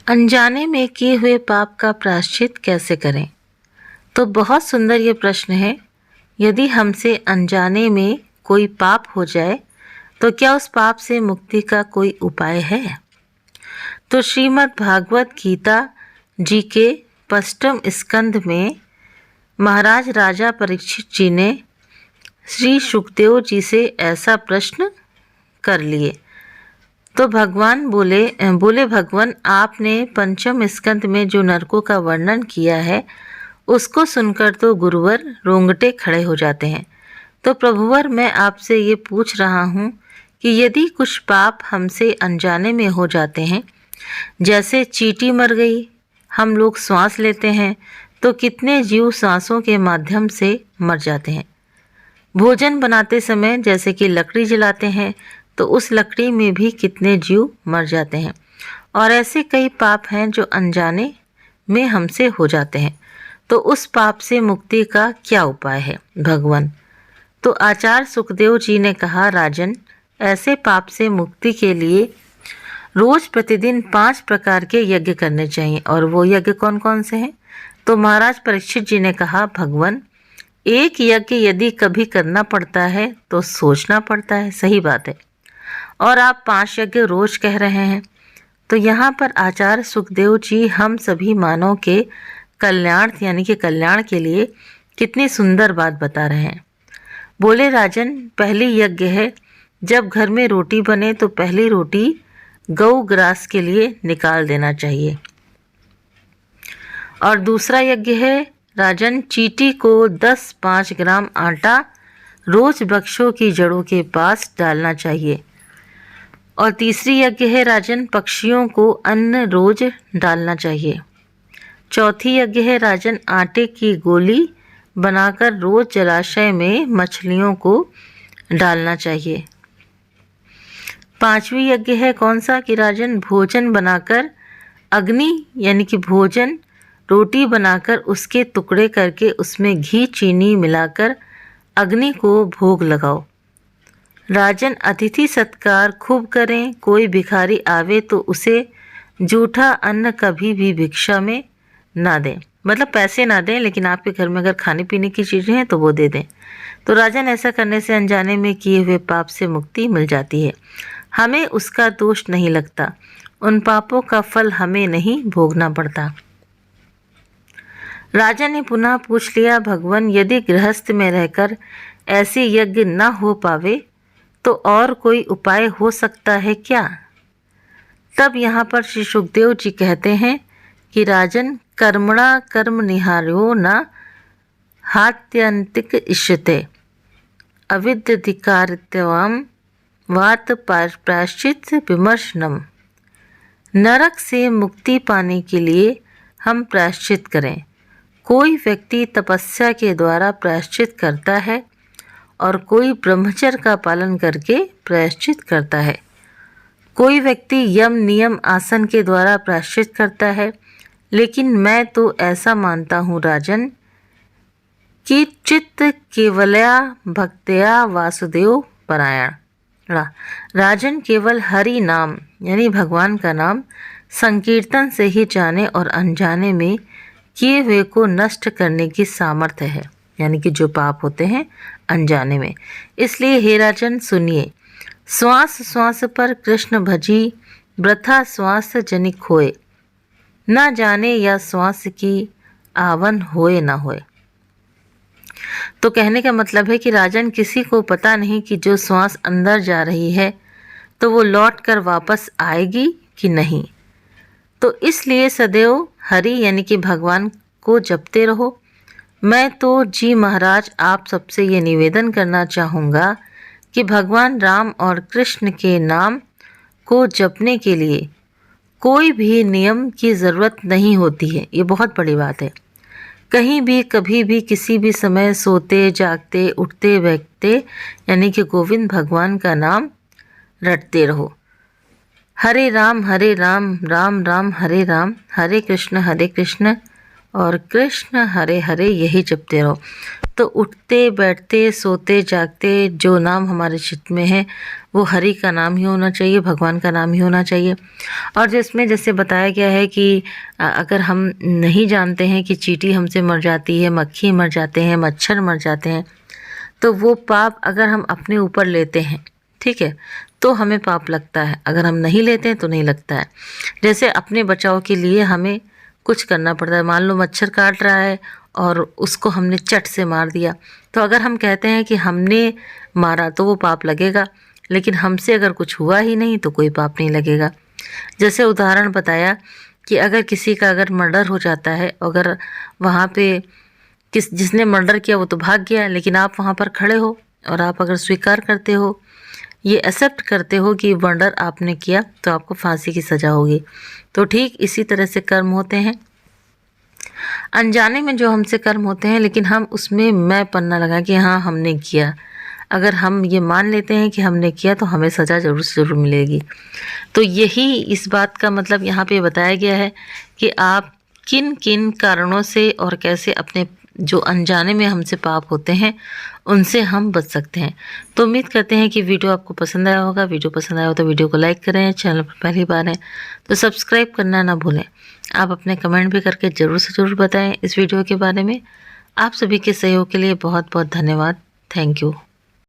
अनजाने में किए हुए पाप का प्रायश्चित कैसे करें? तो बहुत सुंदर ये प्रश्न है। यदि हमसे अनजाने में कोई पाप हो जाए तो क्या उस पाप से मुक्ति का कोई उपाय है? तो श्रीमद् भागवत गीता जी के 5वें स्कंध में महाराज राजा परीक्षित जी ने श्री सुखदेव जी से ऐसा प्रश्न कर लिए। तो भगवान बोले भगवान, आपने 5वें स्कंद में जो नरकों का वर्णन किया है उसको सुनकर तो गुरुवर रोंगटे खड़े हो जाते हैं। तो प्रभुवर, मैं आपसे ये पूछ रहा हूँ कि यदि कुछ पाप हमसे अनजाने में हो जाते हैं, जैसे चींटी मर गई, हम लोग श्वास लेते हैं तो कितने जीव सांसों के माध्यम से मर जाते हैं। भोजन बनाते समय जैसे कि लकड़ी जलाते हैं तो उस लकड़ी में भी कितने जीव मर जाते हैं। और ऐसे कई पाप हैं जो अनजाने में हमसे हो जाते हैं। तो उस पाप से मुक्ति का क्या उपाय है भगवान? तो आचार्य सुखदेव जी ने कहा, राजन, ऐसे पाप से मुक्ति के लिए रोज प्रतिदिन 5 प्रकार के यज्ञ करने चाहिए। और वो यज्ञ कौन कौन से हैं? तो महाराज परीक्षित जी ने कहा, भगवान, एक यज्ञ यदि कभी करना पड़ता है तो सोचना पड़ता है। सही बात है। और आप 5 यज्ञ रोज कह रहे हैं। तो यहाँ पर आचार्य सुखदेव जी हम सभी मानव के कल्याण यानी कि कल्याण के लिए कितनी सुंदर बात बता रहे हैं। बोले, राजन, पहली यज्ञ है, जब घर में रोटी बने तो पहली रोटी गौ ग्रास के लिए निकाल देना चाहिए। और दूसरा यज्ञ है, राजन, चींटी को 10-5 ग्राम आटा रोज वृक्षों की जड़ों के पास डालना चाहिए। और तीसरी यज्ञ है, राजन, पक्षियों को अन्न रोज डालना चाहिए। चौथी यज्ञ है, राजन, आटे की गोली बनाकर रोज जलाशय में मछलियों को डालना चाहिए। 5वीं यज्ञ है कौन सा? कि राजन, भोजन बनाकर अग्नि यानी कि भोजन रोटी बनाकर उसके टुकड़े करके उसमें घी चीनी मिलाकर अग्नि को भोग लगाओ। राजन, अतिथि सत्कार खूब करें। कोई भिखारी आवे तो उसे जूठा अन्न कभी भी भिक्षा में ना दें। मतलब पैसे ना दें, लेकिन आपके घर में अगर खाने पीने की चीज़ें हैं तो वो दे दें। तो राजन, ऐसा करने से अनजाने में किए हुए पाप से मुक्ति मिल जाती है। हमें उसका दोष नहीं लगता, उन पापों का फल हमें नहीं भोगना पड़ता। राजा ने पुनः पूछ लिया, भगवान, यदि गृहस्थ में रहकर ऐसी यज्ञ न हो पावे तो और कोई उपाय हो सकता है क्या? तब यहाँ पर श्री सुखदेव जी कहते हैं कि राजन, कर्मणा कर्म निहार्यो न हात्यंतिक इष्यते अविद्यधिकारित्वम वात प्रायश्चित विमर्शनम। नरक से मुक्ति पाने के लिए हम प्रायश्चित करें। कोई व्यक्ति तपस्या के द्वारा प्रायश्चित करता है और कोई ब्रह्मचर्य का पालन करके प्रायश्चित करता है। कोई व्यक्ति यम नियम आसन के द्वारा प्रायश्चित करता है। लेकिन मैं तो ऐसा मानता हूँ राजन कि चित्त केवलया भक्तया वासुदेव परायण। राजन, केवल हरि नाम यानी भगवान का नाम संकीर्तन से ही जाने और अनजाने में किए हुए को नष्ट करने की सामर्थ्य है, यानी कि जो पाप होते हैं अनजाने में। इसलिए हे राजन, सुनिए, श्वास श्वास पर कृष्ण भजी, वृथा श्वास जनिक होए, न जाने या श्वास की आवन होए न होए। तो कहने का मतलब है कि राजन, किसी को पता नहीं कि जो श्वास अंदर जा रही है तो वो लौट कर वापस आएगी कि नहीं। तो इसलिए सदैव हरि यानी कि भगवान को जपते रहो। मैं तो जी महाराज आप सबसे ये निवेदन करना चाहूँगा कि भगवान राम और कृष्ण के नाम को जपने के लिए कोई भी नियम की ज़रूरत नहीं होती है। ये बहुत बड़ी बात है। कहीं भी कभी भी किसी भी समय सोते जागते उठते बैठते यानी कि गोविंद भगवान का नाम रटते रहो। हरे राम राम राम हरे राम, हरे कृष्ण और कृष्ण हरे हरे, यही जपते रहो। तो उठते बैठते सोते जागते जो नाम हमारे चित्त में है वो हरि का नाम ही होना चाहिए, भगवान का नाम ही होना चाहिए। और जिसमें जैसे बताया गया है कि अगर हम नहीं जानते हैं कि चींटी हमसे मर जाती है, मक्खी मर जाते हैं, मच्छर मर जाते हैं, तो वो पाप अगर हम अपने ऊपर लेते हैं, ठीक है, तो हमें पाप लगता है। अगर हम नहीं लेते हैं तो नहीं लगता है। जैसे अपने बचाव के लिए हमें कुछ करना पड़ता है। मान लो मच्छर काट रहा है और उसको हमने चट से मार दिया, तो अगर हम कहते हैं कि हमने मारा तो वो पाप लगेगा, लेकिन हमसे अगर कुछ हुआ ही नहीं तो कोई पाप नहीं लगेगा। जैसे उदाहरण बताया कि अगर किसी का अगर मर्डर हो जाता है, अगर वहाँ पे जिसने मर्डर किया वो तो भाग गया, लेकिन आप वहाँ पर खड़े हो और आप अगर स्वीकार करते हो, ये एक्सेप्ट करते हो कि मर्डर आपने किया, तो आपको फांसी की सज़ा होगी। तो ठीक इसी तरह से कर्म होते हैं, अनजाने में जो हमसे कर्म होते हैं, लेकिन हम उसमें मैं पन्ना लगा कि हाँ हमने किया। अगर हम ये मान लेते हैं कि हमने किया तो हमें सज़ा ज़रूर से ज़रूर मिलेगी। तो यही इस बात का मतलब यहाँ पे बताया गया है कि आप किन किन कारणों से और कैसे अपने जो अनजाने में हमसे पाप होते हैं उनसे हम बच सकते हैं। तो उम्मीद करते हैं कि वीडियो आपको पसंद आया होगा। वीडियो पसंद आया हो तो वीडियो को लाइक करें, चैनल पर पहली बार है तो सब्सक्राइब करना ना भूलें। आप अपने कमेंट भी करके ज़रूर से ज़रूर बताएं इस वीडियो के बारे में। आप सभी के सहयोग के लिए बहुत बहुत धन्यवाद। Thank you.